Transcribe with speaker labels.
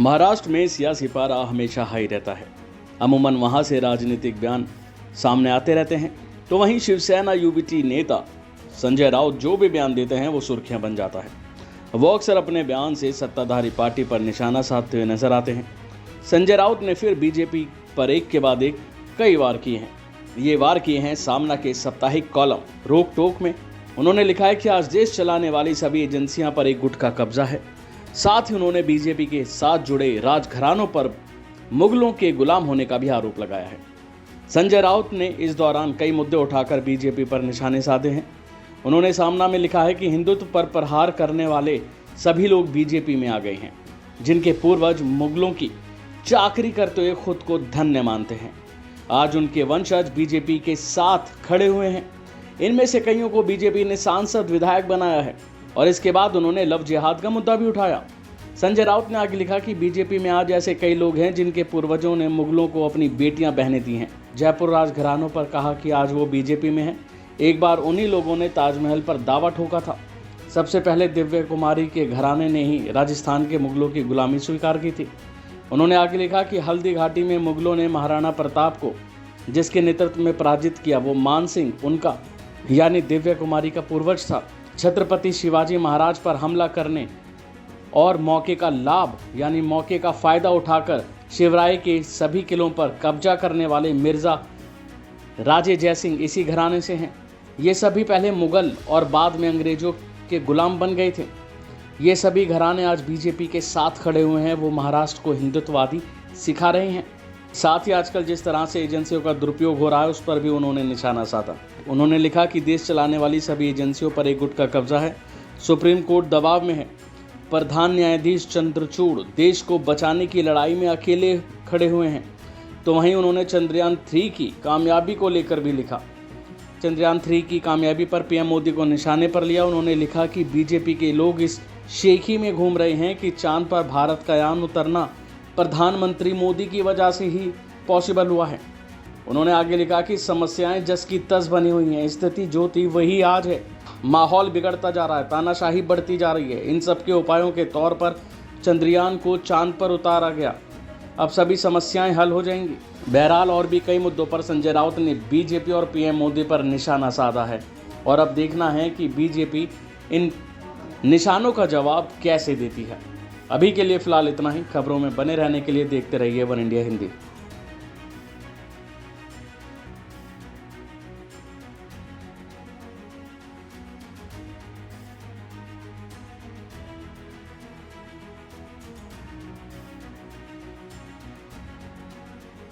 Speaker 1: महाराष्ट्र में सियासी पारा हमेशा हाई रहता है। अमूमन वहां से राजनीतिक बयान सामने आते रहते हैं, तो वहीं शिवसेना यूबीटी नेता संजय राउत जो भी बयान देते हैं वो सुर्खियां बन जाता है। वो अक्सर अपने बयान से सत्ताधारी पार्टी पर निशाना साधते हुए नजर आते हैं। संजय राउत ने फिर बीजेपी पर एक के बाद एक कई वार किए हैं। ये वार किए हैं सामना के साप्ताहिक कॉलम रोक टोक में। उन्होंने लिखा है कि आज देश चलाने वाली सभी एजेंसियां पर एक गुट का कब्जा है। साथ ही उन्होंने बीजेपी के साथ जुड़े राजघरानों पर मुगलों के गुलाम होने का भी आरोप लगाया है। संजय राउत ने इस दौरान कई मुद्दे उठाकर बीजेपी पर निशाने साधे हैं। उन्होंने सामना में लिखा है कि हिंदुत्व पर प्रहार करने वाले सभी लोग बीजेपी में आ गए हैं, जिनके पूर्वज मुगलों की चाकरी करते हुए खुद को धन्य मानते हैं। आज उनके वंशज बीजेपी के साथ खड़े हुए हैं। इनमें से कईयों को बीजेपी ने सांसद विधायक बनाया है और इसके बाद उन्होंने लव जिहाद का मुद्दा भी उठाया। संजय राउत ने आगे लिखा कि बीजेपी में आज ऐसे कई लोग हैं जिनके पूर्वजों ने मुगलों को अपनी बेटियां बहनें दी हैं। जयपुर राजघरानों पर कहा कि आज वो बीजेपी में हैं। एक बार उन्हीं लोगों ने ताजमहल पर दावा ठोका था। सबसे पहले दिव्य कुमारी के घराने ने ही राजस्थान के मुगलों की गुलामी स्वीकार की थी। उन्होंने आगे लिखा कि हल्दी घाटी में मुगलों ने महाराणा प्रताप को जिसके नेतृत्व में पराजित किया, वो मान सिंह उनका यानी दिव्य कुमारी का पूर्वज था। छत्रपति शिवाजी महाराज पर हमला करने और मौके का लाभ यानी मौके का फायदा उठाकर शिवराय के सभी किलों पर कब्जा करने वाले मिर्जा राजे जयसिंह इसी घराने से हैं। ये सभी पहले मुगल और बाद में अंग्रेजों के गुलाम बन गए थे। ये सभी घराने आज बीजेपी के साथ खड़े हुए हैं। वो महाराष्ट्र को हिंदुत्ववादी सिखा रहे हैं। साथ ही आजकल जिस तरह से एजेंसियों का दुरुपयोग हो रहा है उस पर भी उन्होंने निशाना साधा। उन्होंने लिखा कि देश चलाने वाली सभी एजेंसियों पर एक गुट का कब्जा है। सुप्रीम कोर्ट दबाव में है। प्रधान न्यायाधीश चंद्रचूड़ देश को बचाने की लड़ाई में अकेले खड़े हुए हैं। तो वहीं उन्होंने चंद्रयान 3 की कामयाबी को लेकर भी लिखा। चंद्रयान 3 की कामयाबी पर पीएम मोदी को निशाने पर लिया। उन्होंने लिखा कि बीजेपी के लोग इस शेखी में घूम रहे हैं कि चांद पर भारत का यान उतरना प्रधानमंत्री मोदी की वजह से ही पॉसिबल हुआ है। उन्होंने आगे लिखा कि समस्याएं जस की तस बनी हुई हैं, स्थिति जो थी वही आज है। माहौल बिगड़ता जा रहा है, तानाशाही बढ़ती जा रही है। इन सब के उपायों के तौर पर चंद्रयान को चांद पर उतारा गया। अब सभी समस्याएं हल हो जाएंगी। बहरहाल और भी कई मुद्दों पर संजय राउत ने बीजेपी और पीएम मोदी पर निशाना साधा है और अब देखना है कि बीजेपी इन निशानों का जवाब कैसे देती है। अभी के लिए फिलहाल इतना ही। खबरों में बने रहने के लिए देखते रहिए वन इंडिया हिंदी।